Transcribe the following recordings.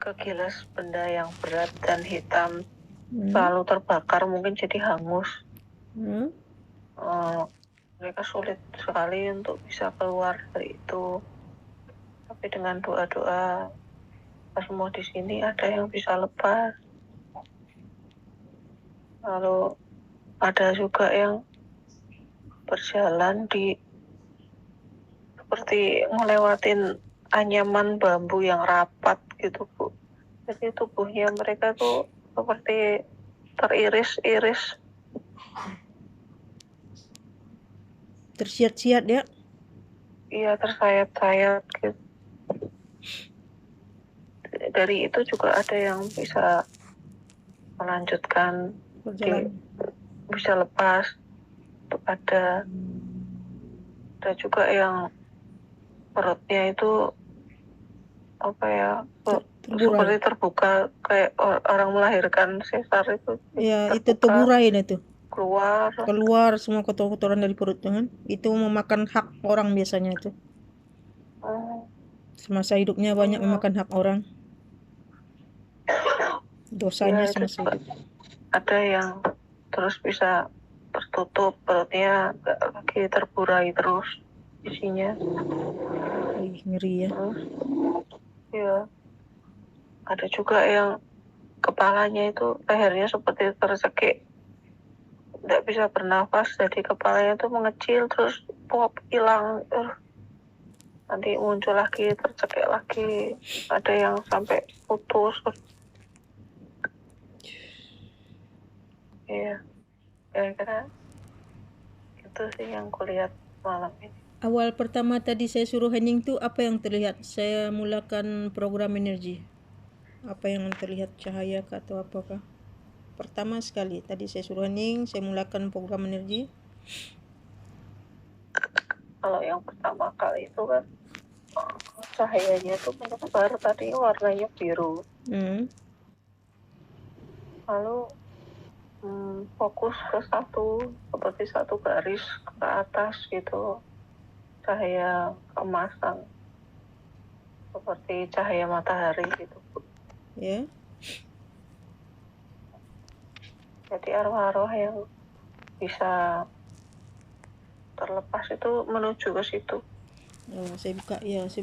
kegilas benda yang berat dan hitam selalu terbakar, mungkin jadi hangus. Mereka sulit sekali untuk bisa keluar dari itu. Tapi dengan doa-doa semua di sini ada yang bisa lepas. Lalu ada juga yang berjalan di seperti ngelewatin anyaman bambu yang rapat gitu, Bu. Jadi tubuhnya mereka tuh seperti teriris-iris. Tersiat-siat ya? Iya, tersayat-sayat gitu. Dari itu juga ada yang bisa melanjutkan, bisa lepas. Ada juga yang perutnya itu seperti terbuka kayak orang melahirkan sesar itu. Ya, itu teburai itu. Keluar semua kotoran dari perutnya kan. Itu memakan hak orang biasanya itu. Semasa hidupnya banyak memakan hak orang. Dosanya semasa hidup. Ada yang terus bisa tertutup perutnya, nggak lagi terburai terus isinya. Ngeri ya. Iya. Ada juga yang kepalanya itu, lehernya seperti tercekik, nggak bisa bernafas, jadi kepalanya itu mengecil terus pop hilang, nanti muncul lagi, tercekik lagi. Ada yang sampai putus. Iya, kira-kira itu sih yang kulihat malam ini. Awal pertama tadi saya suruh hening tuh apa yang terlihat? Saya mulakan program energi. Apa yang terlihat, cahaya kah atau apakah? Pertama sekali tadi saya suruh hening, saya mulakan program energi. Kalau yang pertama kali itu kan cahayanya itu menyebar, tadi warnanya biru. Lalu fokus ke seperti satu garis ke atas gitu, cahaya kemasan seperti cahaya matahari gitu. Ya. Jadi arwah-arwah yang bisa terlepas itu menuju ke situ. Saya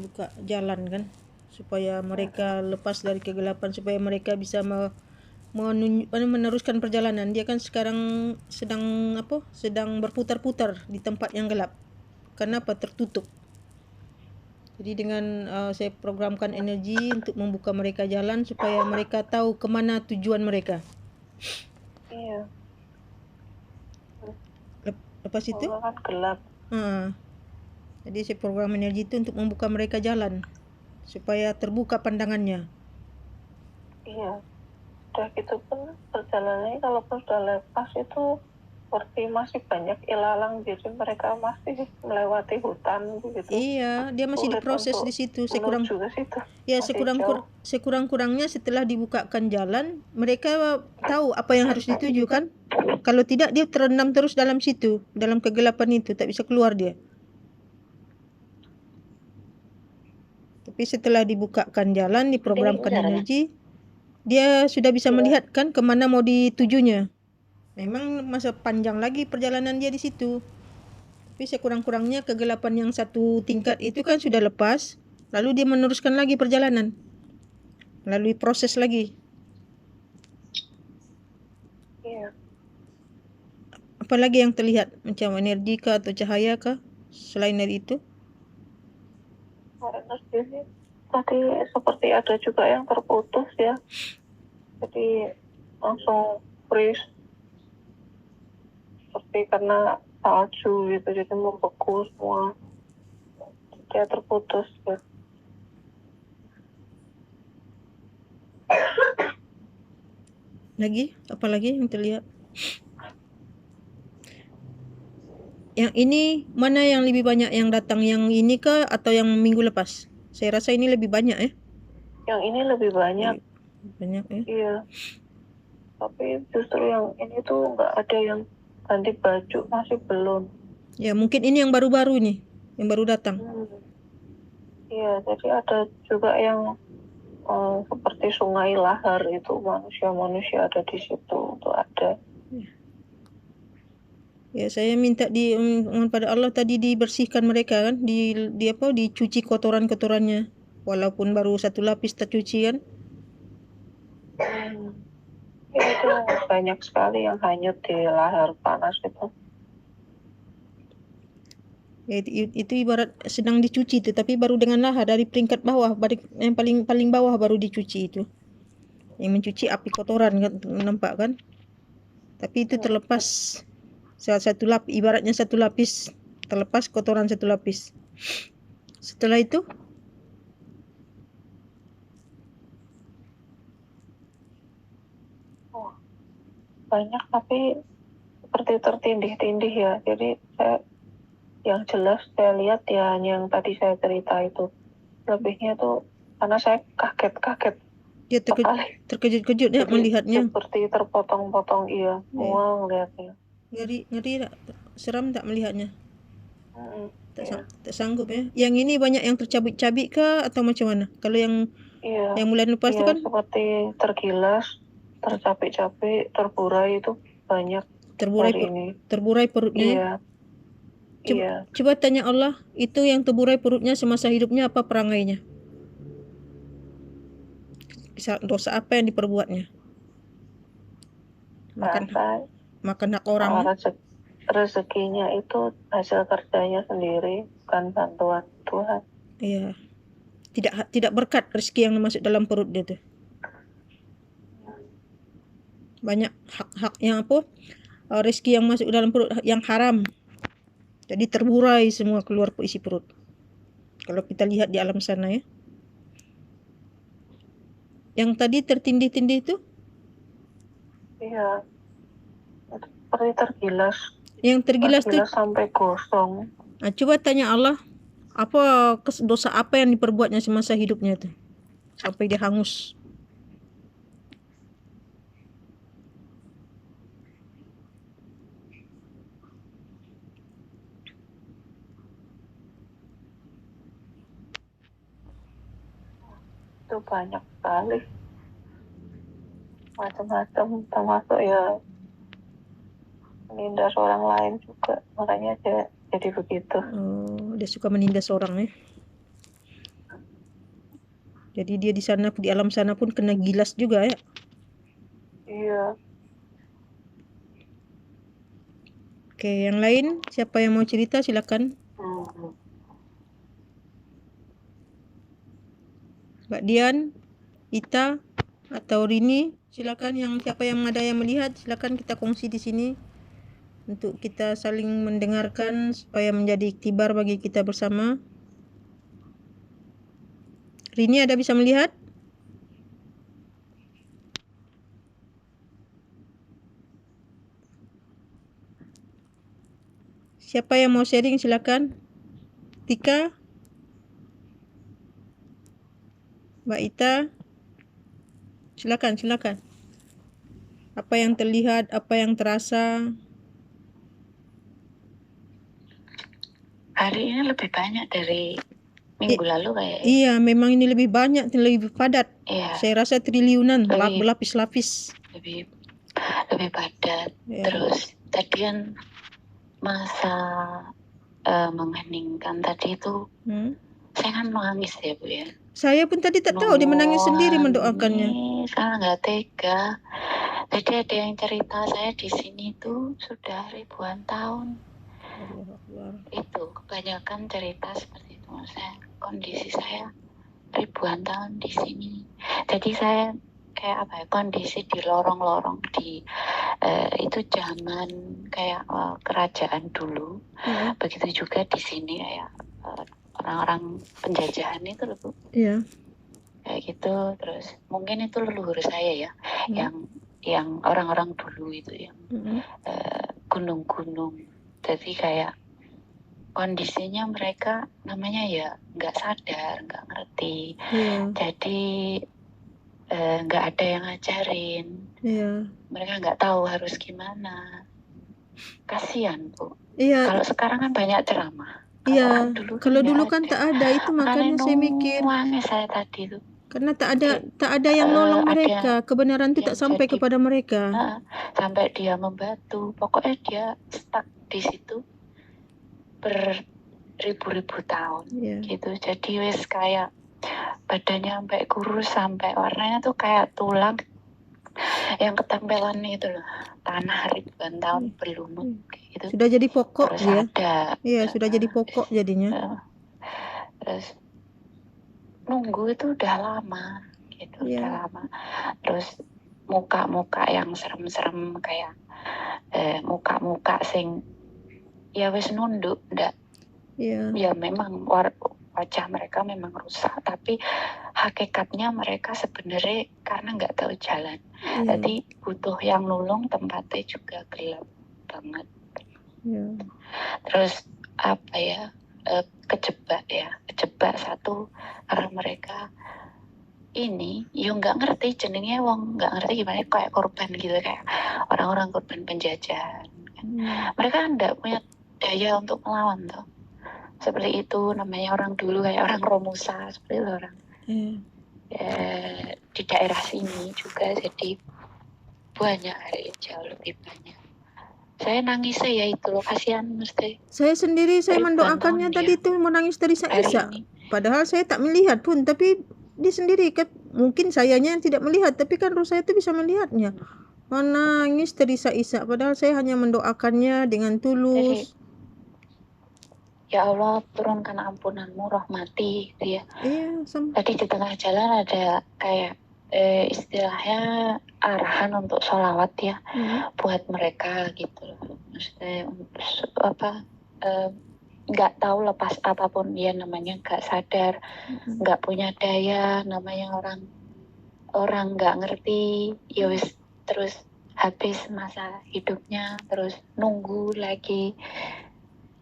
buka jalan kan supaya mereka lepas dari kegelapan, supaya mereka bisa meneruskan perjalanan. Dia kan sekarang sedang berputar-putar di tempat yang gelap. Kenapa tertutup? Jadi dengan saya programkan energi untuk membuka mereka jalan supaya mereka tahu kemana tujuan mereka. Iya. Lepas itu? Kan gelap. Jadi saya program energi itu untuk membuka mereka jalan supaya terbuka pandangannya. Iya. Udah gitu pun perjalanannya kalau sudah lepas itu seperti masih banyak ilalang, jadi mereka masih melewati hutan begitu. Iya, dia masih diproses di situ. Sekurang-kurangnya setelah dibukakan jalan, mereka tahu apa yang harus dituju kan? Kalau tidak dia terendam terus dalam situ, dalam kegelapan itu, tak bisa keluar dia. Tapi setelah dibukakan jalan, diprogramkan energi, dia sudah bisa melihat kan kemana mau ditujunya. Memang masa panjang lagi perjalanan dia di situ. Tapi sekurang-kurangnya kegelapan yang satu tingkat itu kan sudah lepas. Lalu dia meneruskan lagi perjalanan melalui proses lagi. Iya. Apa lagi yang terlihat? Macam energi kah atau cahaya kah? Selain dari itu? Energi tadi seperti ada juga yang terputus ya. Jadi langsung freeze. Seperti karena salju gitu, jadi membeku semua. Dia terputus ya. Lagi? Apa lagi yang terlihat? Yang ini mana yang lebih banyak yang datang? Yang ini kah atau yang minggu lepas? Saya rasa ini lebih banyak ya. Yang ini lebih banyak. Banyak ya. Iya. Tapi justru yang ini tuh nggak ada yang ganti baju, masih belum. Ya mungkin ini yang baru-baru nih, yang baru datang. Iya, jadi ada juga yang seperti seperti sungai lahar itu, manusia-manusia ada di situ, itu ada. Ya, saya minta pada Allah tadi dibersihkan mereka kan, dicuci kotoran-kotorannya, walaupun baru satu lapis tercuci kan. Ya, itu banyak sekali yang hanyut di lahar panas itu. Ya, itu ibarat sedang dicuci itu, tapi baru dengan lahar dari peringkat bawah, yang paling bawah baru dicuci itu. Yang mencuci api kotoran kan, nampak kan? Tapi itu terlepas ibaratnya satu lapis terlepas kotoran satu lapis. Setelah itu banyak, tapi seperti tertindih-tindih ya. Jadi yang jelas saya lihat ya yang tadi saya cerita itu. Lebihnya tuh karena saya kaget dia terkejut-kejut ya melihatnya. Seperti terpotong-potong, iya. Wow, lihatnya. Ngeri seram tak melihatnya? Tak sanggup ya. Iya. Yang ini banyak yang tercabik-cabik kah atau macam mana? Kalau yang bulan lepas itu kan seperti tergilas, tercapik-capik, terburai itu banyak. Terburai perutnya. Iya. Coba tanya Allah, itu yang terburai perutnya semasa hidupnya apa perangainya? Dosa apa yang diperbuatnya? Makan hak orang. Rezekinya itu hasil kerjanya sendiri, bukan bantuan Tuhan. Iya. Tidak berkat rezeki yang masuk dalam perut dia tuh. Banyak hak yang rezeki yang masuk dalam perut yang haram. Jadi terburai semua keluar isi perut. Kalau kita lihat di alam sana ya. Yang tadi tertindih-tindih itu? Iya. Seperti tergilas. Yang tergilas tuh sampai gosong. Nah, coba tanya Allah, apa dosa apa yang diperbuatnya semasa hidupnya itu sampai dia hangus? Itu banyak sekali. Macam-macam, termasuk ya menindas orang lain juga, makanya jadi begitu. Dia suka menindas orang ya. Jadi dia di sana, di alam sana pun kena gilas juga ya. Iya. Oke, yang lain siapa yang mau cerita silakan. Mbak Dian, Ita, atau Rini, silakan. Siapa yang ada yang melihat, silakan kita kongsi di sini untuk kita saling mendengarkan supaya menjadi iktibar bagi kita bersama. Rini ada bisa melihat? Siapa yang mau sharing silakan. Tika, Mbak Ita, silakan. Apa yang terlihat, apa yang terasa? Hari ini lebih banyak dari minggu lalu kayak. Iya, memang ini lebih banyak, lebih padat. Iya. Saya rasa triliunan, berlapis-lapis. Lebih padat. Terus tadi kan masa mengheningkan tadi itu, saya kan menangis ya Bu ya. Saya pun tadi tak tahu dia menangis sendiri mendoakannya. Karena nggak tega. Jadi ada yang cerita saya di sini tuh sudah ribuan tahun. Itu kebanyakan cerita seperti itu. Kondisi saya ribuan tahun di sini. Jadi saya kayak kondisi di lorong-lorong di itu zaman kayak kerajaan dulu. Begitu juga di sini kayak orang-orang penjajahan itu loh Bu. Iya. Kayak gitu. Terus mungkin itu leluhur saya ya, yang orang-orang dulu itu yang gunung-gunung. Jadi kayak kondisinya mereka namanya ya nggak sadar, nggak ngerti. Jadi nggak ada yang ngajarin. Mereka nggak tahu harus gimana. Kasian Bu. Kalau sekarang kan banyak ceramah. Kalau dulu kan tak ada, itu makanya saya mikir. Saya tadi tuh. Karena tak ada yang nolong mereka, kebenaran itu tak sampai kepada mereka. Sampai dia membatu, pokoknya dia stuck di situ beribu-ribu tahun, gitu. Jadi wes kayak badannya sampai kurus, sampai warnanya tuh kayak tulang yang ketempelan itu loh, tanah ribuan tahun berlumut, gitu. Sudah jadi pokok. Terus ada, sudah jadi pokok jadinya. Terus nunggu itu udah lama gitu, udah lama. Terus muka-muka yang serem-serem kayak muka-muka sing ya wis nunduk ndak. Ya memang wajah mereka memang rusak, tapi hakikatnya mereka sebenarnya karena nggak tahu jalan. Jadi butuh yang nulung, tempatnya juga gelap banget. Terus apa ya, kejebak satu karena mereka ini yang nggak ngerti jenengnya, wong nggak ngerti gimana, kayak korban gitu, kayak orang-orang korban penjajahan kan. Mereka nggak punya daya untuk melawan tuh, seperti itu namanya orang dulu, kayak orang Romusa seperti itu orang di daerah sini juga. Jadi banyak hari jauh lebih banyak. Saya nangis ya itu loh, kasihan mesti. Saya sendiri mendoakannya tadi itu menangis terisak-isak. Padahal saya tak melihat pun, tapi dia sendiri kan, mungkin sayanya yang tidak melihat, tapi kan roh saya itu bisa melihatnya. Menangis terisak-isak, padahal saya hanya mendoakannya dengan tulus. Ya Allah, turunkan ampunanmu, rahmati gitu ya. Tadi di tengah jalan ada kayak istilahnya arahan untuk sholawat ya, buat mereka gitu loh. Maksudnya nggak tahu lepas apapun dia, namanya nggak sadar, nggak punya daya, namanya orang nggak ngerti ya wis, terus habis masa hidupnya terus nunggu lagi,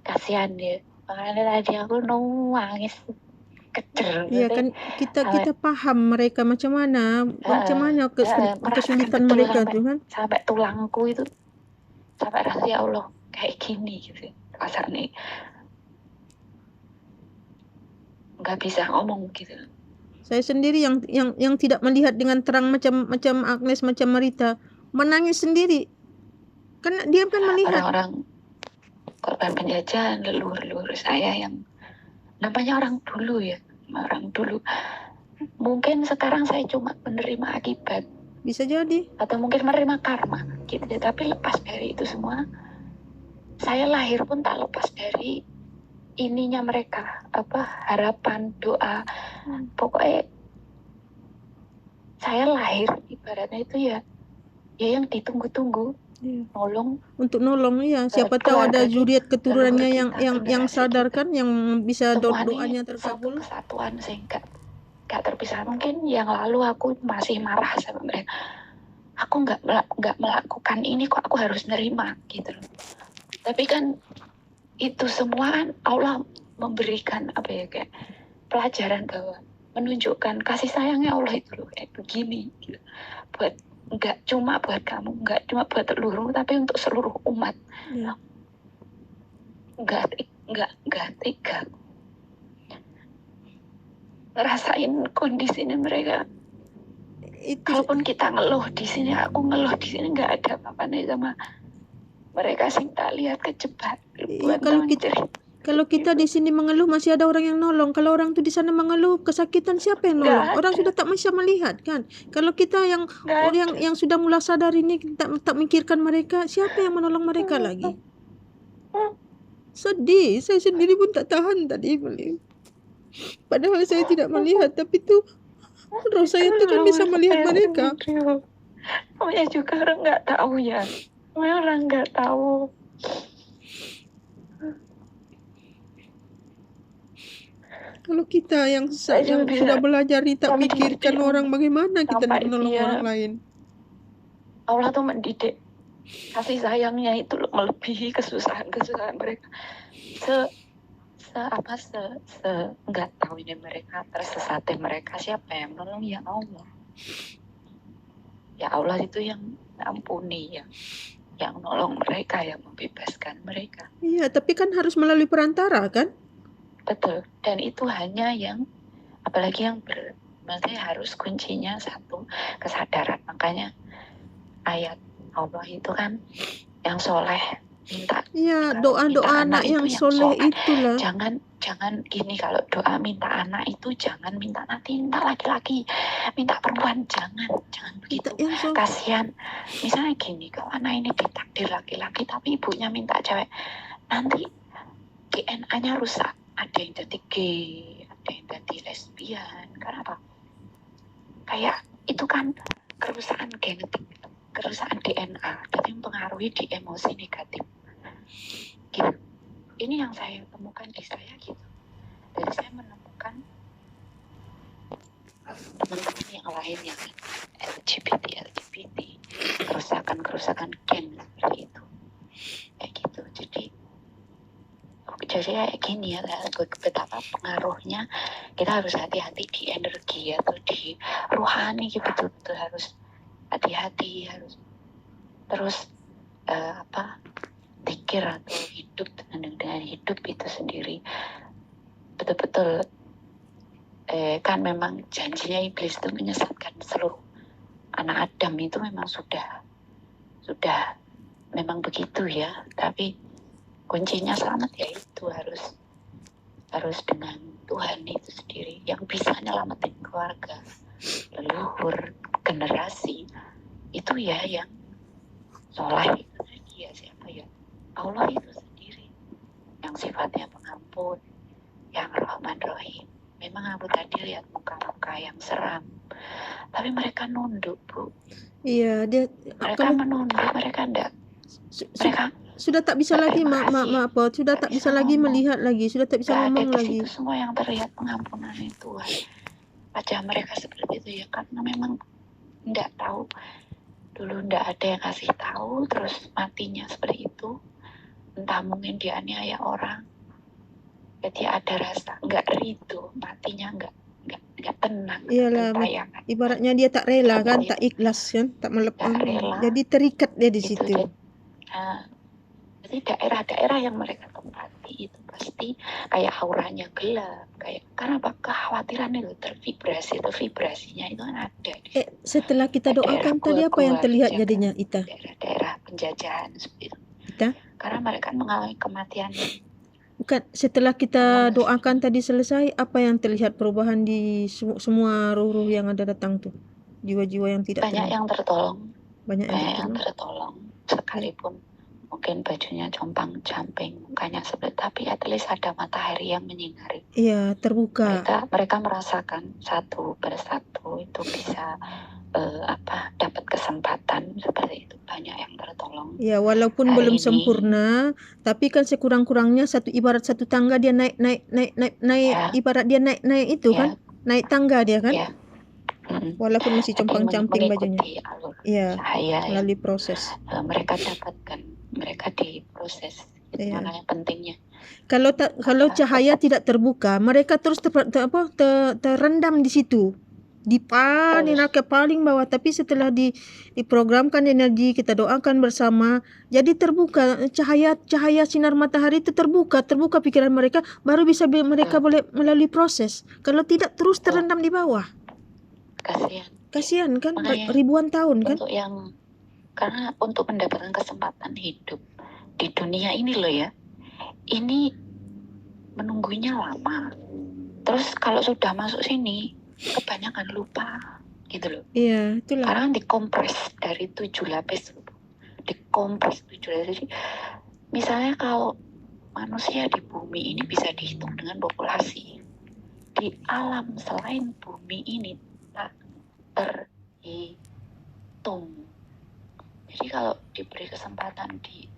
kasihan dia. Makanya tadi aku nangis kejer. Iya kan, kita paham mereka macam mana kesulitan mereka tuh kan. Sampai tulangku itu sampai rasa ya Allah kayak gini gitu rasanya, nggak bisa ngomong gitu. Saya sendiri yang tidak melihat dengan terang macam Agnes, macam Marita, menangis sendiri karena dia kan melihat orang-orang korban penjajahan, leluhur saya yang namanya orang dulu ya, orang dulu. Mungkin sekarang saya cuma menerima akibat, bisa jadi, atau mungkin menerima karma gitu ya. Tapi lepas dari itu semua, saya lahir pun tak lepas dari ininya mereka, harapan, doa. Pokoknya saya lahir ibaratnya itu ya yang ditunggu-tunggu. Untuk nolong ya, siapa tahu ada zuriat keturunannya yang sadar kan, yang bisa doanya terkabul. Satu kesatuan sehingga gak terpisah. Mungkin yang lalu aku masih marah sama mereka, aku nggak melakukan ini kok aku harus nerima gitu loh. Tapi kan itu semua kan Allah memberikan kayak pelajaran, bahwa menunjukkan kasih sayangnya Allah itu loh kayak begini gitu. Buat nggak cuma buat kamu, nggak cuma buat leluhurmu, tapi untuk seluruh umat. Nggak tega ngerasain kondisi ini mereka. Kalaupun kita ngeluh di sini, aku ngeluh di sini, nggak ada apa-apanya sama mereka sih, tak lihat kejebak. Kalau kita di sini mengeluh, masih ada orang yang nolong. Kalau orang tuh di sana mengeluh kesakitan, siapa yang nolong? Orang sudah tak bisa melihat kan. Kalau kita yang sudah mulai sadar ini, tak mikirkan mereka, siapa yang menolong mereka lagi? Sedih, saya sendiri pun tak tahan tadi. Padahal saya tidak melihat, tapi tuh roh saya tuh kan bisa melihat mereka. Namanya juga orang nggak tahu ya. Orang nggak tahu. Kalau kita yang sudah belajar tak pikirkan orang, bagaimana kita menolong orang lain? Allah tuh mendidik kasih sayangnya itu loh, melebihi kesusahan mereka. Nggak tahu ini mereka, tersesatnya mereka, siapa yang menolong? Ya Allah. Ya Allah itu yang ampuni, yang nolong mereka, yang membebaskan mereka. Iya, tapi kan harus melalui perantara kan? Betul, dan itu hanya yang, apalagi yang Maksudnya harus kuncinya satu, kesadaran. Makanya ayat Allah itu kan yang soleh minta. Iya, Kalau minta doa-doa anak yang itu yang soleh soleh. itulah. Jangan gini, kalau doa minta anak itu jangan minta nanti minta laki-laki, minta perempuan, jangan begitu. Yang soleh. Kasihan. Misalnya gini, kalau anak ini ditakdir laki-laki tapi ibunya minta cewek, nanti DNA-nya rusak. Ada yang jadi gay, ada yang jadi lesbian. Karena apa? Kayak itu kan kerusakan genetik, kerusakan DNA, dan mempengaruhi di emosi negatif. Gitu. Ini yang saya temukan di saya gitu. Jadi saya menemukan teman-teman yang lain yang LGBT, kerusakan gen seperti itu. Kayak gitu. Jadi kayak gini ya, betapa pengaruhnya kita harus hati-hati di energi atau di rohani gitu, betul-betul harus hati-hati, harus terus pikir atau hidup dengan hidup itu sendiri betul-betul kan memang janjinya iblis itu menyesatkan seluruh anak Adam itu memang sudah memang begitu ya, tapi kuncinya selamat ya itu harus dengan Tuhan itu sendiri yang bisa nyelamatin keluarga, leluhur, generasi itu ya, yang soleh itu tadi ya, siapa ya, Allah itu sendiri yang sifatnya pengampun, yang Rahman Rahim. Memang aku tadi lihat muka-muka yang seram, tapi mereka nunduk, Bu. Iya, mereka menunduk, mereka enggak, mereka sudah tak bisa lagi sudah tak bisa lagi melihat lagi, sudah tak bisa ngomong lagi. Itu semua yang terlihat pengampunan Tuhan. Wajah mereka seperti itu ya, karena memang enggak tahu dulu, enggak ada yang kasih tahu, terus matinya seperti itu. Entah mungkin dianiaya orang, jadi ada rasa enggak ridho, matinya enggak tenang. Iyalah, ibaratnya dia tak rela kan, tak ikhlas kan, tak melepas, jadi terikat dia di situ. Jadi daerah-daerah yang mereka tempati itu pasti kayak auranya gelap, kayak karena apa, kekhawatiran itu tervibrasi, itu vibrasinya itu kan ada. Setelah kita doakan tadi apa yang terlihat jadinya, Ita? Daerah-daerah penjajahan seperti itu. Ita? Karena mereka mengalami kematian. Bukan, setelah kita doakan tadi selesai, apa yang terlihat perubahan di semua ruh-ruh yang ada datang tuh? Jiwa-jiwa yang tidak banyak yang tertolong. Banyak yang tertolong. Sekalipun mungkin bajunya compang-camping, mukanya seperti, tapi at least ada matahari yang menyinari. Iya, terbuka. Mereka merasakan satu persatu itu bisa dapat kesempatan seperti itu. Banyak yang tertolong. Ya, walaupun belum sempurna, tapi kan sekurang-kurangnya ibarat satu tangga dia naik ya. Ibarat dia naik itu ya. Kan, naik tangga dia kan. Ya. Walaupun masih compang-camping bajunya. Iya, melalui proses. Mereka dapatkan, mereka diproses. Itu makanya pentingnya. Kalau cahaya tidak terbuka, mereka terus terendam di situ. Di paling bawah, tapi setelah diprogramkan energi, kita doakan bersama, jadi terbuka cahaya sinar matahari itu, terbuka pikiran mereka, baru bisa mereka boleh melalui proses. Kalau tidak terus terendam di bawah, kasihan kan. Makanya, ribuan tahun kan karena untuk mendapatkan kesempatan hidup di dunia ini loh ya, ini menunggunya lama. Terus kalau sudah masuk sini kebanyakan lupa gitu loh. Iya, itulah. Karena dikompres dari 7 lapis. Dikompres 7 lapis. Jadi misalnya kalau manusia di bumi ini bisa dihitung dengan populasi, di alam selain bumi ini tak terhitung. Jadi kalau diberi kesempatan di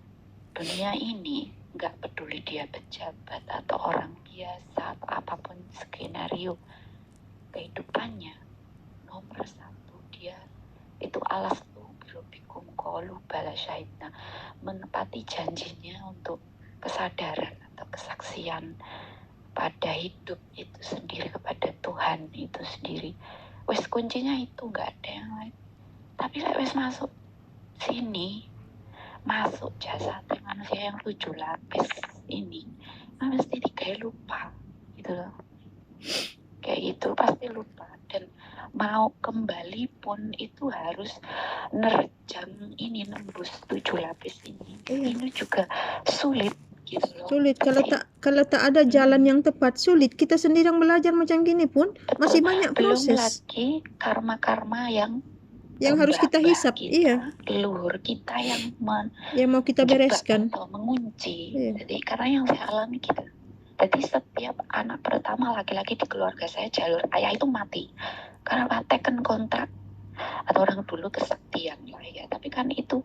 dunia ini, nggak peduli dia pejabat atau orang biasa atau apapun skenario kehidupannya, nomor 1 dia itu alas tuh birobikum kolu bala syahidna, menepati janjinya untuk kesadaran atau kesaksian pada hidup itu sendiri, kepada Tuhan itu sendiri. Wes kuncinya itu, nggak ada yang lain. Tapi wes masuk sini, masuk jasad manusia yang 7 lapis ini, mesti kayak lupa gitu loh. Kayak gitu pasti lupa dan mau kembali pun itu harus nerjang ini, nembus 7 lapis ini. Ini juga sulit gitu loh. Sulit kalau tak ada jalan yang tepat, sulit. Kita sendiri yang belajar macam gini pun masih banyak proses. Belum lagi karma-karma yang harus kita hisap, leluhur kita yang mau kita bereskan atau mengunci. Jadi karena yang saya alami gitu. Jadi setiap anak pertama laki-laki di keluarga saya, jalur ayah itu mati karena teken kontrak atau orang dulu kesaktian lah ya. Tapi kan itu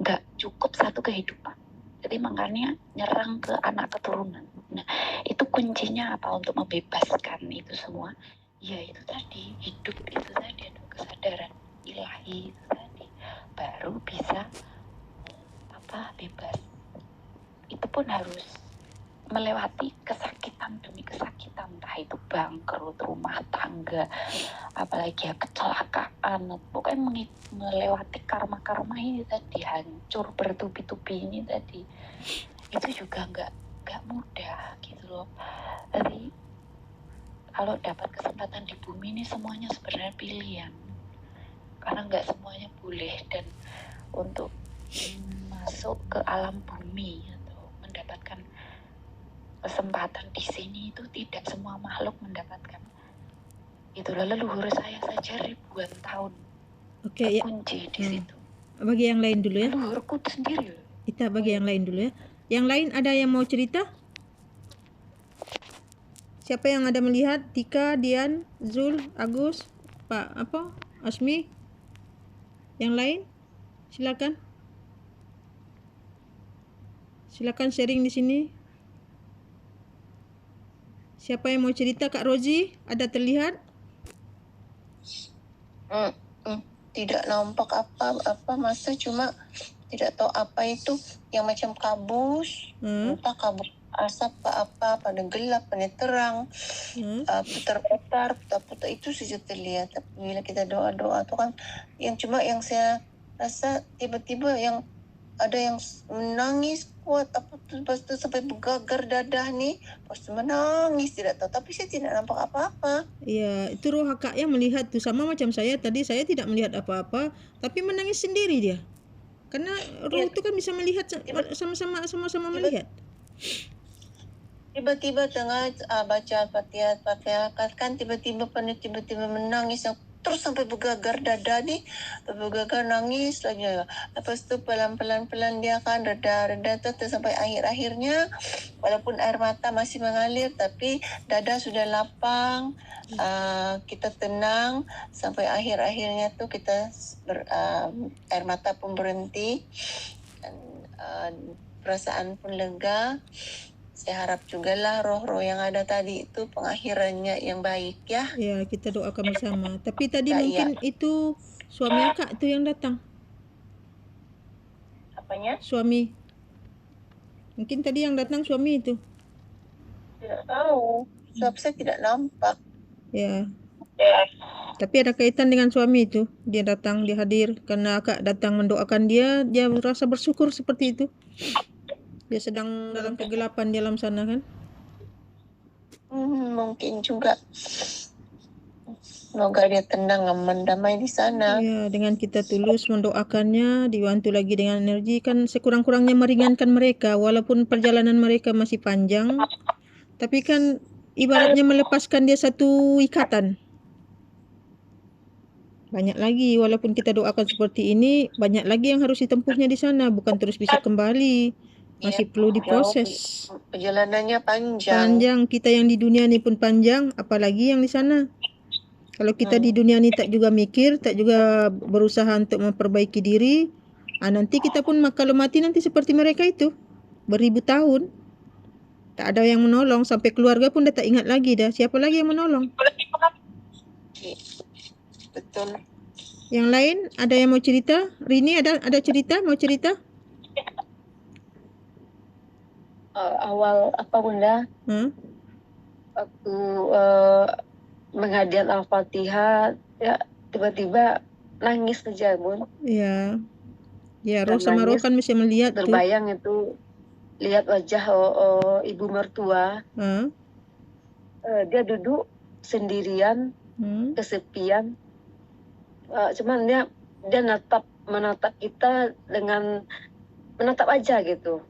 nggak cukup satu kehidupan. Jadi makanya nyerang ke anak keturunan. Nah itu kuncinya apa untuk membebaskan itu semua? Ya itu tadi, hidup itu tadi, ada kesadaran ilahi itu tadi, baru bisa bebas. Itu pun harus melewati kesakitan demi kesakitan, entah itu bangkrut, rumah tangga, apalagi ya kecelakaan, pokoknya melewati karma-karma ini tadi, hancur bertubi-tubi ini tadi, itu juga nggak mudah gitu loh. Jadi kalau dapat kesempatan di bumi ini semuanya sebenarnya pilihan, karena nggak semuanya boleh, dan untuk masuk ke alam bumi atau mendapatkan kesempatan di sini itu tidak semua makhluk mendapatkan. Itulah leluhur saya saja ribuan tahun kunci di situ. Bagi yang lain dulu ya. Leluhurku sendiri. Kita bagi yang lain dulu ya. Yang lain ada yang mau cerita? Siapa yang ada melihat? Tika, Dian, Zul, Agus, Pak Asmi? Yang lain? Silakan. Silakan sharing di sini. Siapa yang mau cerita? Kak Rozi, ada terlihat? Tidak nampak apa masa, cuma tidak tahu apa itu yang macam kabus, entah kabus asap apa pada gelap pada terang, putar-putar itu saja terlihat. Tapi bila kita doa itu kan yang cuma yang saya rasa tiba-tiba yang ada yang menangis kuat lepas tu sampai bergagar dadah nih, lepas tu menangis tidak tahu, tapi saya tidak nampak apa-apa. Iya, itu roh kakak yang melihat tuh, sama macam saya tadi, saya tidak melihat apa-apa tapi menangis sendiri dia, karena roh itu kan bisa melihat sama-sama melihat. Tiba-tiba tengah baca Al-Fatihah kan tiba-tiba menangis yang terus sampai bergagar dada nih, bergagar nangis lagi. Lepas tu pelan-pelan dia akan reda tu sampai akhir-akhirnya, walaupun air mata masih mengalir tapi dada sudah lapang. Kita tenang sampai akhir-akhirnya tu kita air mata pun berhenti dan perasaan pun lega. Saya harap juga lah roh-roh yang ada tadi itu pengakhirannya yang baik ya. Ya, kita doakan bersama. Tapi tadi mungkin itu suami akak itu yang datang. Apanya? Suami. Mungkin tadi yang datang suami itu. Tidak tahu. Sebab saya tidak nampak. Ya. Tapi ada kaitan dengan suami itu. Dia datang, dia hadir. Karena akak datang mendoakan dia merasa bersyukur seperti itu. Dia sedang dalam kegelapan di alam sana kan? Mungkin juga. Semoga dia tenang, aman, damai di sana. Ya, dengan kita tulus mendoakannya, dibantu lagi dengan energi, kan sekurang-kurangnya meringankan mereka. Walaupun perjalanan mereka masih panjang, tapi kan ibaratnya melepaskan dia satu ikatan. Banyak lagi, walaupun kita doakan seperti ini, banyak lagi yang harus ditempuhnya di sana. Bukan terus bisa kembali. Masih perlu diproses. Perjalanannya panjang. Panjang, kita yang di dunia ini pun panjang, apalagi yang di sana. Kalau kita di dunia ini tak juga mikir, tak juga berusaha untuk memperbaiki diri, nanti kita pun kalau mati nanti seperti mereka itu, beribu tahun. Tak ada yang menolong, sampai keluarga pun dah tak ingat lagi dah. Siapa lagi yang menolong? Betul. Yang lain, ada yang mau cerita? Rini ada cerita, mau cerita? Awal apa Bunda? Waktu menghadiah Al-Fatihah ya tiba-tiba nangis saja Bun. Iya. Ya, roh sama roh kan bisa melihat tuh. Terbayang itu lihat wajah ibu mertua. Dia duduk sendirian kesepian. Cuman dia menatap kita dengan menatap aja gitu.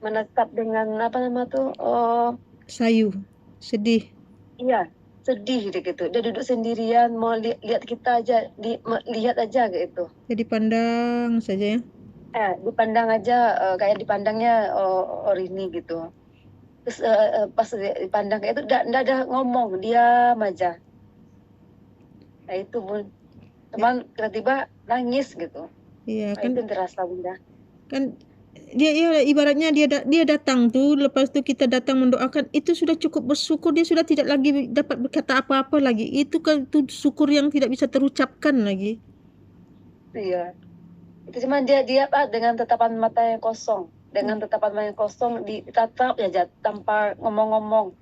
Menatap dengan apa nama tuh? Sayu, sedih. Iya, sedih gitu. Dia duduk sendirian mau lihat kita aja, lihat aja gitu. Jadi pandang saja ya. Dipandang aja kayak dipandangnya Rini gitu. Terus pas dipandang kayak itu enggak ada ngomong, diam aja. Nah itu Bun. Teman tiba-tiba nangis gitu. Iya Nah, kan. itu yang terasa Bunda. Kan dia ibaratnya dia datang tuh, lepas tu kita datang mendoakan, itu sudah cukup bersyukur, dia sudah tidak lagi dapat berkata apa-apa lagi. Itu kan tuh syukur yang tidak bisa terucapkan lagi. Iya. Itu cuman dia dengan tatapan mata yang kosong. Dengan tatapan mata yang kosong ditatap aja tanpa ngomong-ngomong.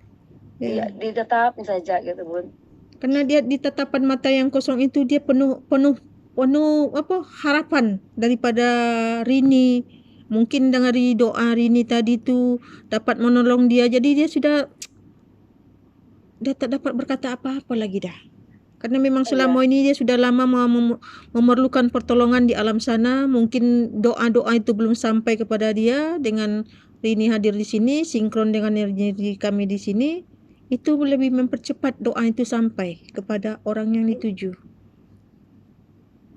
Ya. Ditatap saja gitu Bun. Karena dia di tatapan mata yang kosong itu dia penuh harapan daripada Rini. Mungkin dari doa Rini tadi tu dapat menolong dia. Jadi dia tak dapat berkata apa-apa lagi dah. Karena memang selama ini dia sudah lama memerlukan pertolongan di alam sana. Mungkin doa-doa itu belum sampai kepada dia. Dengan Rini hadir di sini, sinkron dengan energi kami di sini, itu lebih mempercepat doa itu sampai kepada orang yang dituju.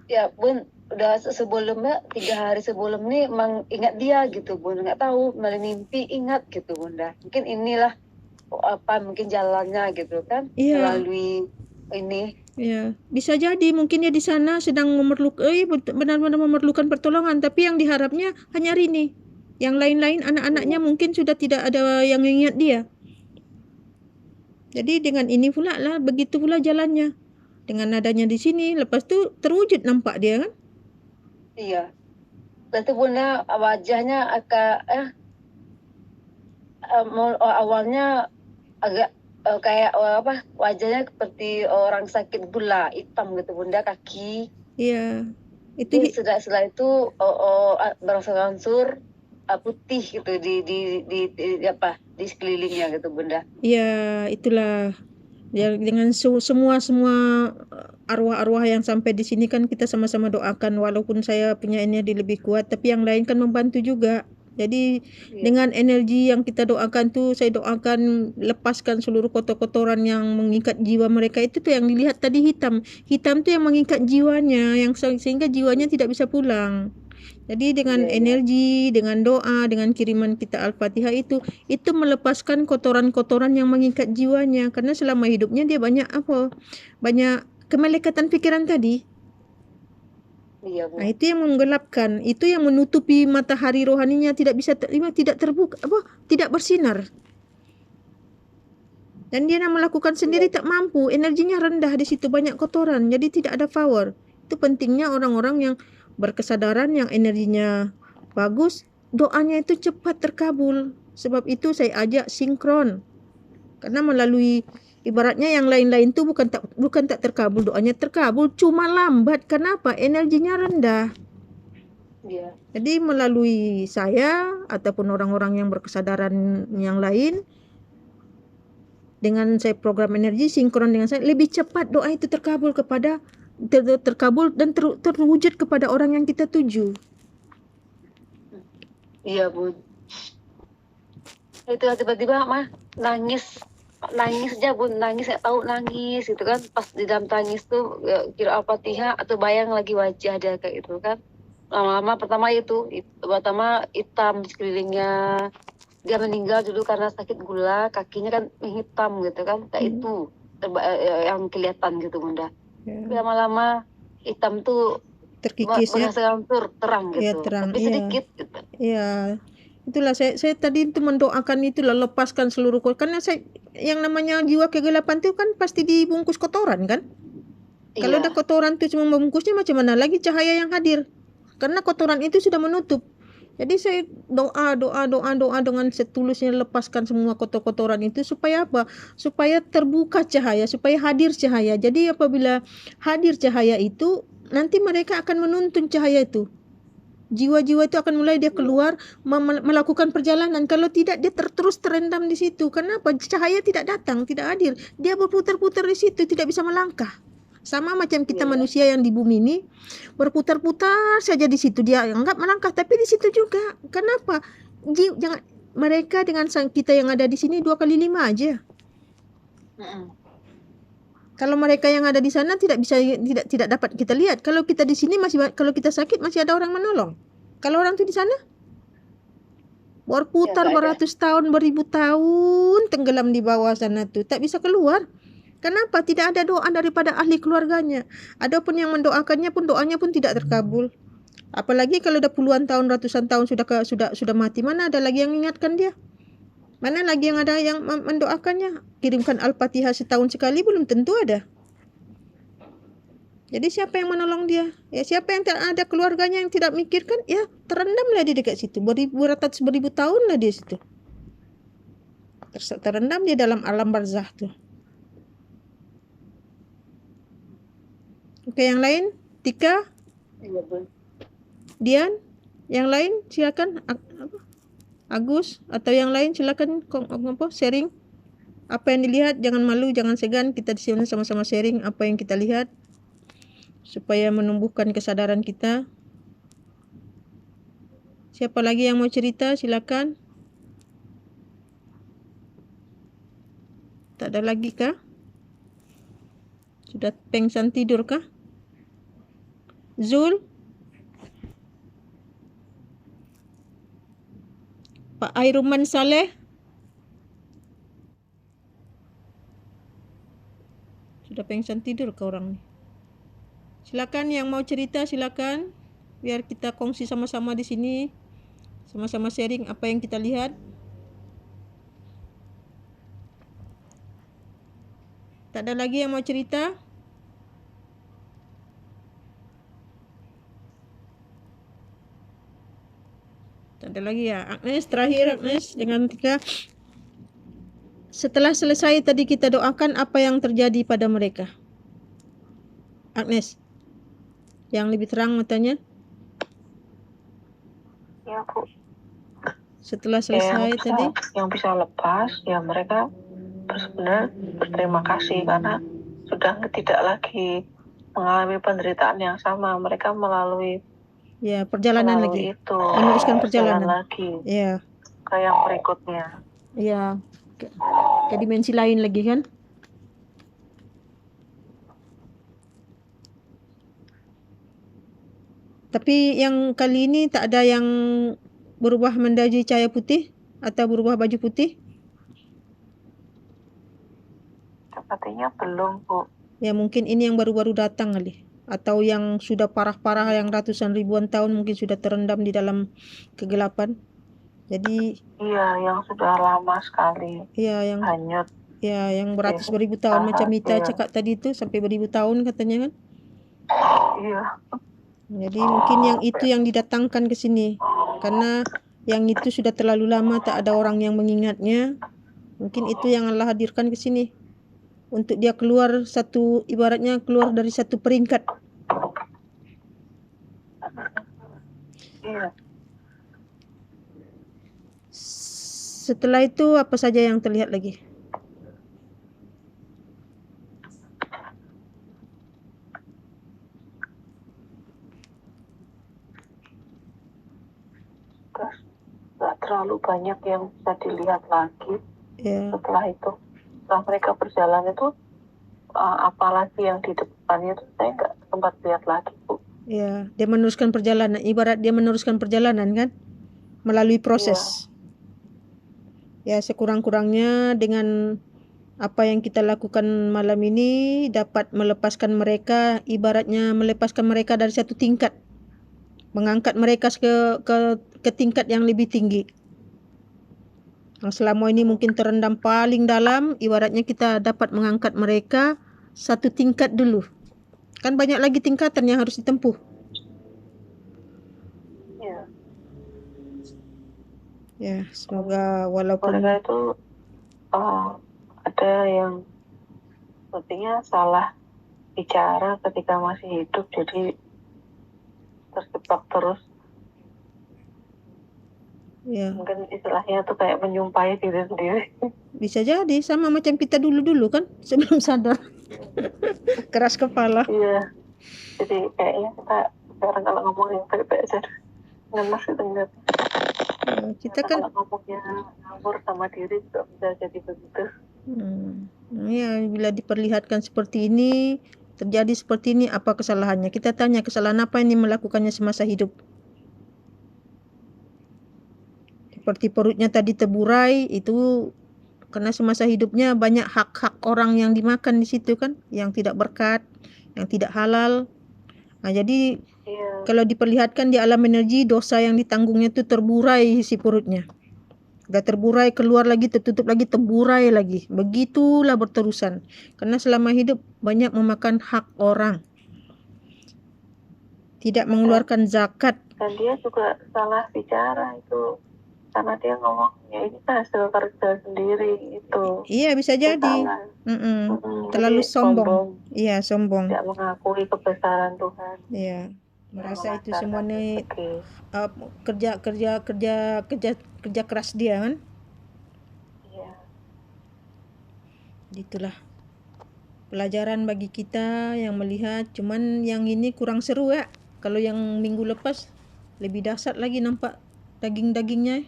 Ya Bun, udah sebelumnya 3 hari sebelum ini emang ingat dia gitu Bun, nggak tahu malah mimpi ingat gitu Bunda. Mungkin inilah mungkin jalannya gitu kan, melalui ini. Ya, bisa jadi mungkin dia di sana sedang benar-benar memerlukan pertolongan, tapi yang diharapnya hanya Rini. Yang lain-lain anak-anaknya mungkin sudah tidak ada yang ingat dia. Jadi dengan ini pula lah, begitu pula jalannya. Dengan adanya di sini, lepas tu terwujud nampak dia kan? Iya. Berarti Bunda wajahnya awalnya agak kayak wajahnya seperti orang sakit gula hitam gitu Bunda, kaki. Iya. Itu setelah itu berangsur-angsur putih gitu di sekelilingnya gitu Bunda. Iya, itulah. Ya, dengan semua arwah-arwah yang sampai di sini kan kita sama-sama doakan, walaupun saya punya energi lebih kuat, tapi yang lain kan membantu juga. Jadi dengan energi yang kita doakan tuh, saya doakan lepaskan seluruh kotor-kotoran yang mengikat jiwa mereka. Itu tuh yang dilihat tadi hitam tuh yang mengikat jiwanya, yang sehingga jiwanya tidak bisa pulang. Jadi dengan energi, dengan doa, dengan kiriman kita Al-Fatihah itu melepaskan kotoran-kotoran yang mengikat jiwanya. Karena selama hidupnya dia banyak kemelekatan pikiran tadi. Iya, Bu. Nah, itu yang menggelapkan, itu yang menutupi matahari rohaninya, tidak bisa tidak terbuka, tidak bersinar. Dan dia nak melakukan sendiri tak mampu, energinya rendah di situ, banyak kotoran, jadi tidak ada power. Itu pentingnya orang-orang yang berkesadaran, yang energinya bagus, doanya itu cepat terkabul. Sebab itu saya ajak sinkron. Karena melalui ibaratnya yang lain-lain itu bukan tak terkabul, doanya terkabul, cuma lambat. Kenapa? Energinya rendah. Yeah. Jadi melalui saya ataupun orang-orang yang berkesadaran yang lain, dengan saya program energi sinkron dengan saya, lebih cepat doa itu terkabul dan terwujud kepada orang yang kita tuju. Iya, Bu. Itu tiba-tiba mah nangis aja, Bu, nangis, nggak tahu nangis gitu kan. Pas di dalam tangis tuh kira Al-Fatihah atau bayang lagi wajah dia kayak itu kan. Lama-lama pertama hitam di sekelilingnya. Dia meninggal dulu karena sakit gula, kakinya kan hitam gitu kan. Kayak itu yang kelihatan gitu, Bunda. Lama-lama hitam tuh terkikis ya, terang gitu, terang, tapi sedikit gitu. Iya, itulah saya tadi itu mendoakan itulah, lepaskan seluruh karena saya yang namanya jiwa kegelapan itu kan pasti dibungkus kotoran kan. Kalau ada kotoran tuh cuma membungkusnya, macam mana lagi cahaya yang hadir? Karena kotoran itu sudah menutup. Jadi saya doa dengan setulusnya, lepaskan semua kotor-kotoran itu supaya apa? Supaya terbuka cahaya, supaya hadir cahaya. Jadi apabila hadir cahaya itu, nanti mereka akan menuntun cahaya itu. jiwa-jiwa itu akan mulai dia keluar melakukan perjalanan. Kalau tidak dia terus terendam di situ. Kenapa? Cahaya tidak datang, tidak hadir. Dia berputar-putar di situ, tidak bisa melangkah. Sama macam kita manusia yang di bumi ini berputar-putar saja di situ. Dia anggap melangkah, tapi di situ juga. Kenapa? Jangan mereka dengan kita yang ada di sini 2 kali 5 aja. Kalau mereka yang ada di sana tidak dapat kita lihat. Kalau kita di sini kalau kita sakit masih ada orang menolong. Kalau orang itu di sana berputar beratus tahun, beribu tahun tenggelam di bawah sana tuh, tak bisa keluar. Kenapa? Tidak ada doa daripada ahli keluarganya. Adapun yang mendoakannya pun doanya pun tidak terkabul. Apalagi kalau udah puluhan tahun, ratusan tahun sudah mati, mana ada lagi yang ingatkan dia? Mana lagi yang ada yang mendoakannya? Kirimkan Al-Fatihah setahun sekali belum tentu ada. Jadi siapa yang menolong dia? Ya siapa yang ada keluarganya yang tidak mikirkan? Ya terendamlah dia dekat situ. Beribu tahun lah dia situ. Terendam dia dalam alam barzah tuh. Oke, yang lain? Tika? Dian? Yang lain silakan. Agus atau yang lain silakan sharing apa yang dilihat. Jangan malu, jangan segan, kita di sini sama-sama sharing apa yang kita lihat supaya menumbuhkan kesadaran kita. Siapa lagi yang mau cerita silakan. Tak ada lagi kah? Sudah pengsan tidur kah? Zul? Pak Airuman Saleh? Sudah pengsan tidur ke orang nih? Silakan yang mau cerita silakan. Biar kita kongsi sama-sama di sini. Sama-sama sharing apa yang kita lihat. Tak ada lagi yang mau cerita? Tak ada lagi ya. Agnes terakhir, Agnes dengan Tika. Setelah selesai tadi kita doakan, apa yang terjadi pada mereka? Agnes, yang lebih terang matanya. Ya Bu. Setelah selesai tadi. Yang bisa lepas, ya mereka benar-benar berterima kasih karena sudah tidak lagi mengalami penderitaan yang sama. Mereka melalui perjalanan lagi. Itu meneruskan perjalanan lagi. Ya. Ke yang berikutnya. Ya. Ke dimensi lain lagi kan. Tapi yang kali ini tak ada yang berubah menjadi cahaya putih atau berubah baju putih? Sepertinya belum Bu. Ya mungkin ini yang baru-baru datang kali. Atau yang sudah parah-parah yang ratusan ribuan tahun mungkin sudah terendam di dalam kegelapan. Jadi yang sudah lama sekali. Yang hanyut. Yang beratus beribu tahun macam Mita cakap tadi itu sampai beribu tahun katanya kan? Iya. Jadi mungkin yang itu yang didatangkan ke sini. Karena yang itu sudah terlalu lama tak ada orang yang mengingatnya. Mungkin itu yang Allah hadirkan ke sini. Untuk dia keluar ibaratnya keluar dari satu peringkat. Iya. Setelah itu apa saja yang terlihat lagi? Gak terlalu banyak yang bisa dilihat lagi. Setelah itu. Setelah mereka berjalan itu apalagi yang di depannya itu saya nggak sempat lihat lagi Bu. Ya, dia meneruskan perjalanan. Ibarat dia meneruskan perjalanan kan, melalui proses. Ya, sekurang-kurangnya dengan apa yang kita lakukan malam ini dapat melepaskan mereka, ibaratnya melepaskan mereka dari satu tingkat, mengangkat mereka ke tingkat yang lebih tinggi. Yang selama ini mungkin terendam paling dalam, ibaratnya kita dapat mengangkat mereka satu tingkat dulu. Kan banyak lagi tingkatan yang harus ditempuh. Ya, semoga walaupun mereka itu ada yang sepertinya salah bicara ketika masih hidup, jadi terjebak terus Ya, Mungkin istilahnya tuh kayak menyumpahi diri sendiri. bisa jadi sama macam kita dulu-dulu kan sebelum sadar. Keras kepala. Iya, jadi kayaknya kita sekarang kalau ngomong yang baik-baik aja ngenes itu ngeliat. Ya, kita Ternyata kan kalau ngomongnya ngawur sama diri juga bisa jadi begitu. ya, bila diperlihatkan seperti ini, terjadi seperti ini, apa kesalahannya? Kita tanya kesalahan apa ini melakukannya semasa hidup. Seperti perutnya tadi terburai, itu karena semasa hidupnya banyak hak-hak orang yang dimakan di situ kan, yang tidak berkat, yang tidak halal. Nah, jadi Iya, kalau diperlihatkan di alam energi, dosa yang ditanggungnya itu terburai isi perutnya. Udah terburai, keluar lagi, tertutup lagi, terburai lagi. Begitulah berterusan. Karena selama hidup banyak memakan hak orang. Tidak mengeluarkan zakat. dan dia juga salah bicara itu karena dia ngomongnya ini kan hasil kerja sendiri itu. Iya, bisa Itu jadi. salah. Terlalu Jadi sombong. Iya, sombong. tidak mengakui kebesaran Tuhan. Iya. Merasa itu Memasarkan semuanya rezeki. kerja keras dia kan. Iya. Itulah pelajaran bagi kita yang melihat. Cuman yang ini kurang seru ya. Kalau yang minggu lepas lebih dahsyat lagi nampak daging-dagingnya.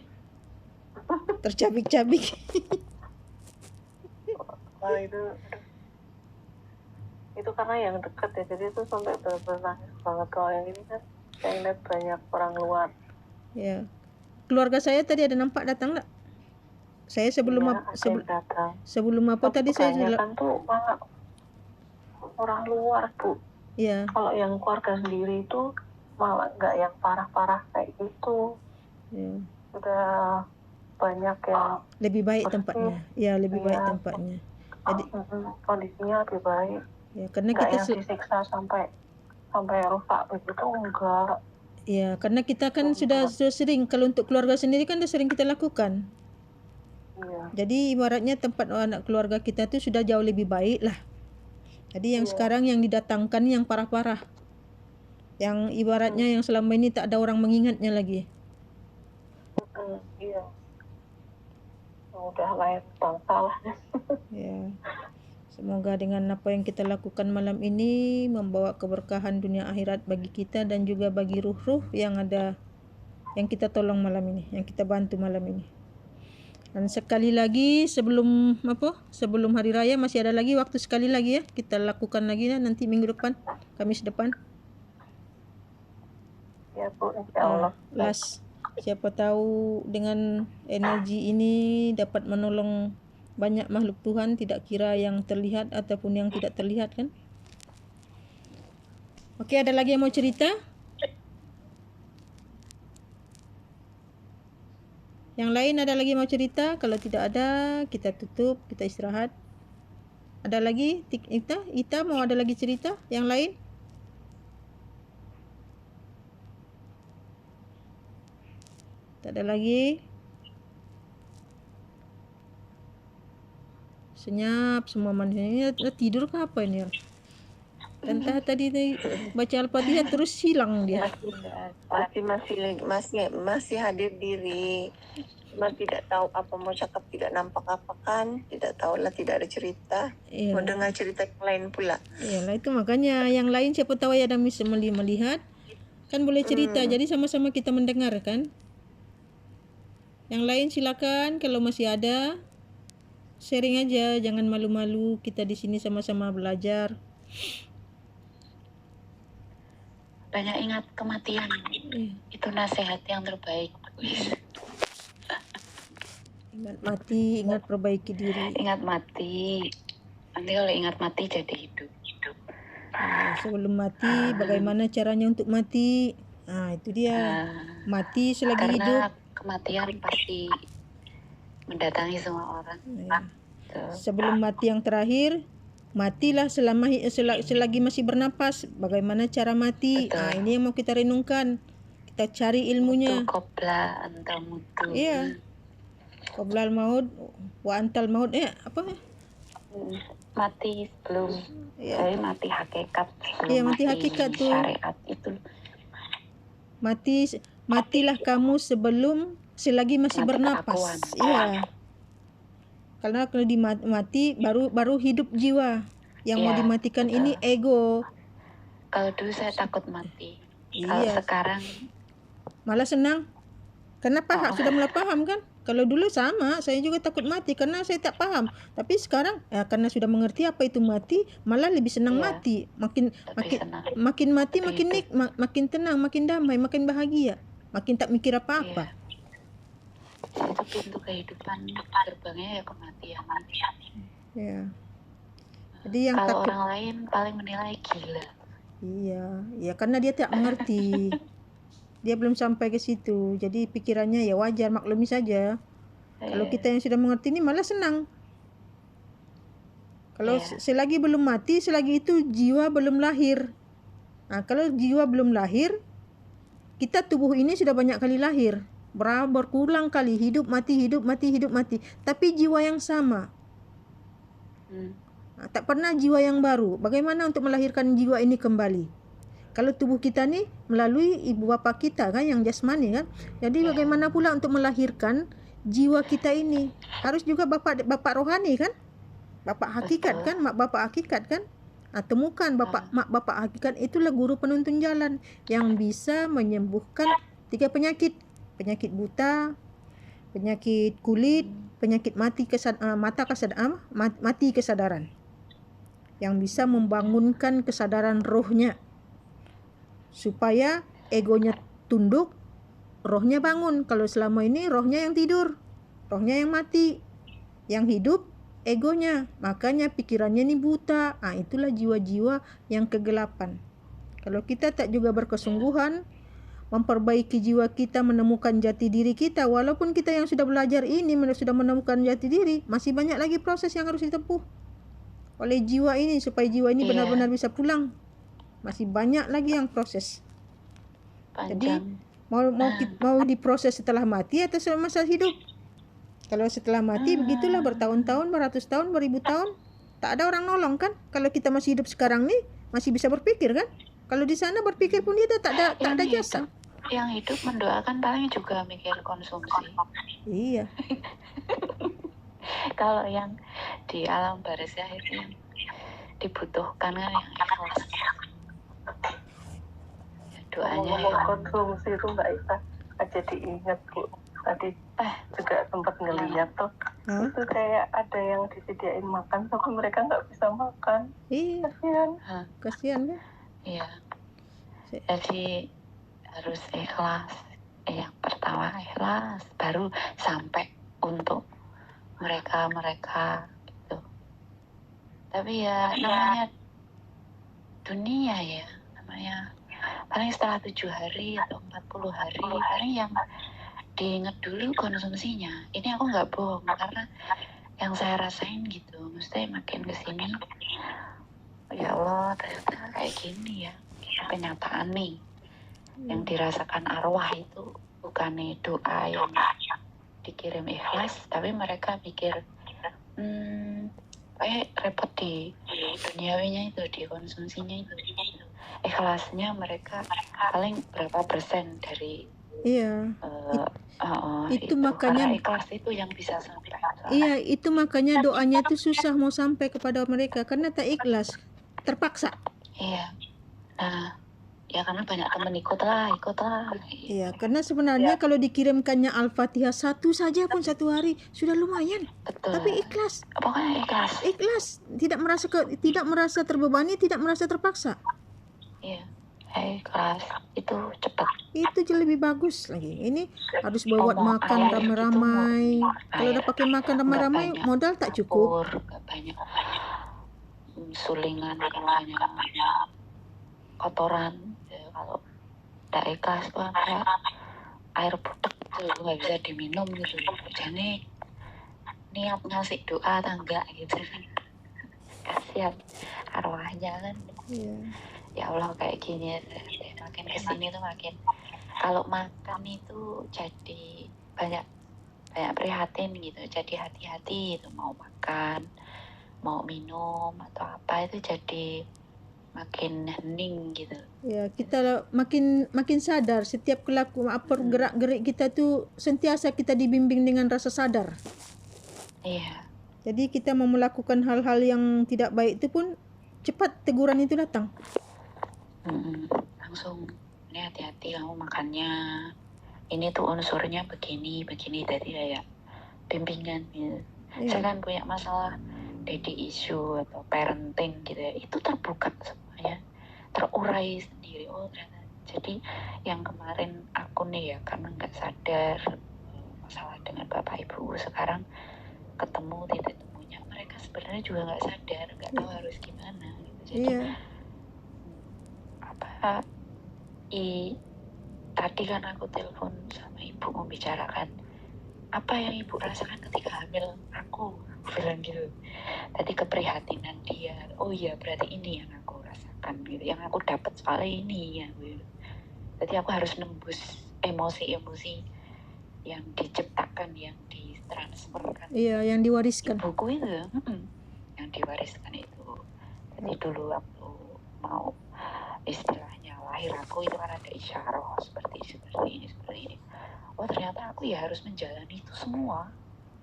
Tercabik-cabik. Wah, itu karena yang dekat ya, jadi itu sampai benar-benar nangis banget. Kalau yang ini kan saya lihat banyak orang luar. Ya. Keluarga saya tadi ada nampak datang enggak? Saya sebelum Iya, ada yang datang. sebelum apa Tapi tadi saya kebanyakan tuh malah orang luar, Bu. Iya. Kalau yang keluarga sendiri itu malah nggak yang parah-parah kayak gitu. Ya. Udah banyak yang Lebih baik bersih. tempatnya. Ya, lebih Iya. baik tempatnya. Jadi kondisinya lebih baik. ya, karena Nggak kita yang disiksa sampai rusak begitu, enggak. ya, karena kita kan sudah sering, kalau untuk keluarga sendiri kan sudah sering kita lakukan. Iya. Jadi ibaratnya tempat anak keluarga kita tuh sudah jauh lebih baik lah. Jadi yang sekarang yang didatangkan yang parah-parah. Yang ibaratnya yang selama ini tak ada orang mengingatnya lagi. Iya. Udah lain bangsa lah. Ya. Semoga dengan apa yang kita lakukan malam ini membawa keberkahan dunia akhirat bagi kita dan juga bagi ruh-ruh yang ada, yang kita tolong malam ini, yang kita bantu malam ini. Dan sekali lagi sebelum hari raya masih ada lagi waktu sekali lagi ya, kita lakukan lagi ya nanti minggu depan, Kamis depan. Ya Bu, insya Allah. Siapa tahu dengan energi ini dapat menolong banyak makhluk Tuhan, tidak kira yang terlihat ataupun yang tidak terlihat kan. Oke, ada lagi yang mau cerita? Yang lain ada lagi mau cerita? Kalau tidak ada, kita tutup, kita istirahat. Ada lagi? Ita mau ada lagi cerita? Yang lain? Tak ada lagi? Senyap semua manusia. Tidur ke apa ini? Entah tadi baca Al-Fatihah terus hilang dia. Masih hadir diri. Cuma tidak tahu apa mau cakap, tidak nampak apa kan, tidak tahulah, tidak ada cerita. Iya. Mau dengar cerita yang lain pula. Iyalah, itu makanya yang lain siapa tahu ya ada melihat kan boleh cerita, jadi sama-sama kita mendengar kan. Yang lain silakan kalau masih ada sharing aja, jangan malu-malu, kita di sini sama-sama belajar. Banyak ingat kematian. Itu nasihat yang terbaik. Ingat mati, ingat perbaiki diri. Ingat mati. Nanti kalau ingat mati jadi hidup. Sebelum mati, bagaimana caranya untuk mati? Nah, itu dia. Mati selagi hidup. Karena kematian pasti mendatangi semua orang. Sebelum mati yang terakhir, matilah selagi masih bernapas. Bagaimana cara mati? Nah, ini yang mau kita renungkan. Kita cari ilmunya. Mutu qabla anta mutu. Iya. Qoblal maut wa antal maut apa? Mati sebelum mati hakikat. Iya, mati hakikat tuh. Syariat itu. Matilah kamu sebelum selagi masih Nanti bernapas. keakuan. Iya. Karena kalau mati baru hidup jiwa. Yang mau Iya, dimatikan betul. ini ego. Kalau dulu saya takut mati. Kalau Iya. sekarang Malah senang. Kenapa sudah mulai paham kan? Kalau dulu sama, saya juga takut mati karena saya tak paham. Tapi sekarang karena sudah mengerti apa itu mati, malah lebih senang Iya, mati. Makin senang. makin mati Lebih makin makin tenang, makin damai, makin bahagia. Makin tak mikir apa-apa. Iya. Itu pintu kehidupan, gerbangnya ya kematian. Ya. Jadi yang kalau takut, orang lain paling menilai gila. Iya, ya karena dia tak mengerti. Dia belum sampai ke situ. Jadi pikirannya ya wajar, maklumi saja. Kalau kita yang sudah mengerti ini malah senang. Kalau selagi belum mati, selagi itu jiwa belum lahir. Nah, kalau jiwa belum lahir, kita tubuh ini sudah banyak kali lahir. Berulang kali, hidup, mati, hidup, mati, hidup, mati. Tapi jiwa yang sama. Nah, tak pernah jiwa yang baru. Bagaimana untuk melahirkan jiwa ini kembali? Kalau tubuh kita ni melalui ibu bapa kita kan yang jasmani kan. Jadi bagaimana pula untuk melahirkan jiwa kita ini? Harus juga bapak rohani kan? Bapak hakikat kan, mak bapak hakikat kan? Nah, temukan mak bapak hakikat itulah guru penuntun jalan yang bisa menyembuhkan 3 penyakit. Penyakit buta, penyakit kulit, penyakit mati kesadaran. Yang bisa membangunkan kesadaran rohnya. Supaya egonya tunduk, rohnya bangun. Kalau selama ini rohnya yang tidur, rohnya yang mati. Yang hidup egonya, makanya pikirannya ini buta. Itulah jiwa-jiwa yang kegelapan. Kalau kita tak juga berkesungguhan memperbaiki jiwa kita, menemukan jati diri kita, walaupun kita yang sudah belajar ini sudah menemukan jati diri, masih banyak lagi proses yang harus ditempuh oleh jiwa ini supaya jiwa ini benar-benar bisa pulang. Masih banyak lagi yang proses. Jadi mau diproses setelah mati atau semasa hidup? Kalau setelah mati begitulah, bertahun-tahun, beratus tahun, beribu tahun, tak ada orang nolong kan? Kalau kita masih hidup sekarang nih, masih bisa berpikir kan? Kalau di sana berpikir pun dia tak ada jasa. Yang hidup mendoakan paling juga mikir konsumsi. Iya. Kalau yang di alam barzah itu yang dibutuhkan kan yang ikhlas. Doanya yang konsumsi itu Mbak Isa jadi ingat Bu. Tadi juga sempat ngeliat tuh, itu kayak ada yang disediain makan tapi mereka nggak bisa makan. Iya. Kasihan ya. Iya. Jadi harus ikhlas. Yang pertama ikhlas, baru sampai untuk mereka gitu. Tapi ya namanya dunia ya, namanya paling setelah 7 hari atau 40 hari paling yang diingat dulu konsumsinya. Ini aku nggak bohong karena yang saya rasain gitu. Maksudnya makin kesini, ya Allah ternyata kayak gini ya kenyataan nih. Yang dirasakan arwah itu bukan doa yang dikirim ikhlas, tapi mereka pikir repot di duniawinya itu, di konsumsinya itu. Ikhlasnya mereka paling berapa persen dari itu makanya ikhlas itu yang bisa sampai. Iya, itu makanya doanya itu susah mau sampai kepada mereka karena tak ikhlas, terpaksa. Iya. Nah, ya karena banyak teman ikutlah. Iya, karena sebenarnya kalau dikirimkannya Al-Fatihah 1 saja pun 1 hari sudah lumayan. Betul. Tapi ikhlas. Pokoknya ikhlas, tidak merasa terbebani, tidak merasa terpaksa. Iya. Ikhlas itu cepat. Itu jauh lebih bagus lagi. Ini harus buat makan ramai-ramai. Kalau udah pakai makan ramai-ramai, modal tak cukup. Gak banyak sulingan, gak banyak kotoran. Kalau tidak ikhlas tuh kayak air butek tuh nggak bisa diminum gitu. Jadi niat ngasih doa atau enggak gitu. Kasihan arwahnya kan. Iya. Ya Allah kayak gini ya, makin kesini tuh makin kalau makan itu jadi banyak prihatin gitu, jadi hati-hati itu mau makan, mau minum atau apa itu jadi makin hening gitu. Ya, kita makin sadar setiap gerak-gerik kita tuh sentiasa kita dibimbing dengan rasa sadar. Iya. Jadi kita mau melakukan hal-hal yang tidak baik itu pun cepat teguran itu datang. Langsung, ini hati-hati kamu makannya. Ini tuh unsurnya begini. Tadi kayak bimbingan gitu. Iya. Saya kan punya masalah daddy issue atau parenting gitu ya. Itu terbuka semuanya, terurai sendiri. Oh ternyata. Jadi yang kemarin aku nih ya karena nggak sadar masalah dengan bapak ibu, sekarang ketemu titik temunya mereka sebenarnya juga nggak sadar, nggak tahu harus gimana gitu. Jadi tadi kan aku telepon sama ibu membicarakan apa yang ibu rasakan ketika hamil aku bilang gitu. Tadi keprihatinan dia, oh iya berarti ini yang aku rasakan gitu, yang aku dapat soalnya ini ya gitu. Jadi aku harus nembus emosi-emosi yang diciptakan, yang ditransferkan. Iya, yang diwariskan. Ibuku itu, yang diwariskan itu. Jadi dulu waktu mau istilahnya lahir aku itu kan ada isyarah seperti ini. Oh ternyata aku ya harus menjalani itu semua,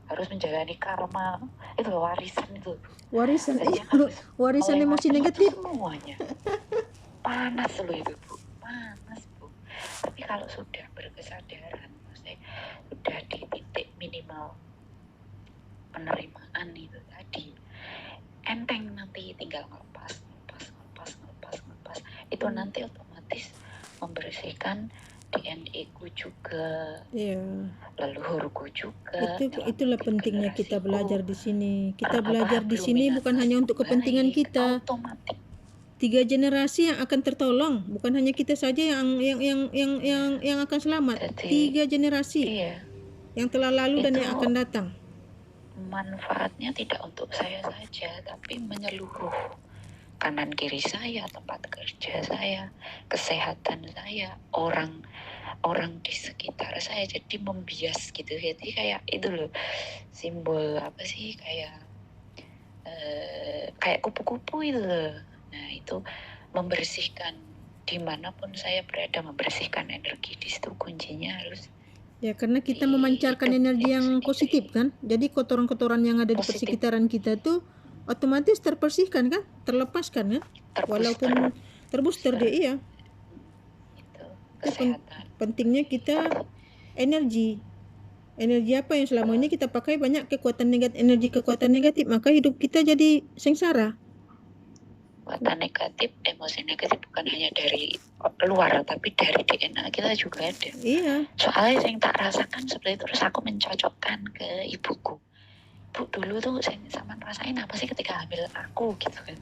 harus menjalani karma itu loh, warisan itu. Warisan emosi negatif. Semuanya panas loh itu Bu, panas Bu. Tapi kalau sudah berkesadaran, maksudnya sudah di titik minimal penerimaan itu tadi, enteng nanti tinggal ngelepas. Itu nanti otomatis membersihkan DNA-ku juga, leluhurku juga. Itulah pentingnya kita belajar di sini. Kita belajar di sini bukan hanya untuk kepentingan kita. 3 generasi yang akan tertolong, bukan hanya kita saja yang akan selamat. 3 generasi yang telah lalu dan yang akan datang. Manfaatnya tidak untuk saya saja, tapi menyeluruh. Kanan kiri saya, tempat kerja saya, kesehatan saya, orang di sekitar saya, jadi membias gitu. Jadi kayak itu loh, simbol apa sih, kayak kupu-kupu itu loh. Nah itu membersihkan dimanapun saya berada, membersihkan energi. Di situ kuncinya harus ya, karena kita memancarkan energi yang positif kan. Jadi kotoran-kotoran yang ada di persekitaran kita tuh otomatis terbersihkan kan, terlepaskan kan, walaupun terbooster dia. Iya, itu pentingnya kita energi apa yang selama ini kita pakai banyak kekuatan negatif, maka hidup kita jadi sengsara. Kekuatan negatif, emosi negatif bukan hanya dari luar, tapi dari DNA kita juga ada. Iya. Soalnya yang tak rasakan seperti itu, terus aku mencocokkan ke ibuku. Bu, dulu tuh saya sama rasain apa sih ketika hamil aku gitu kan.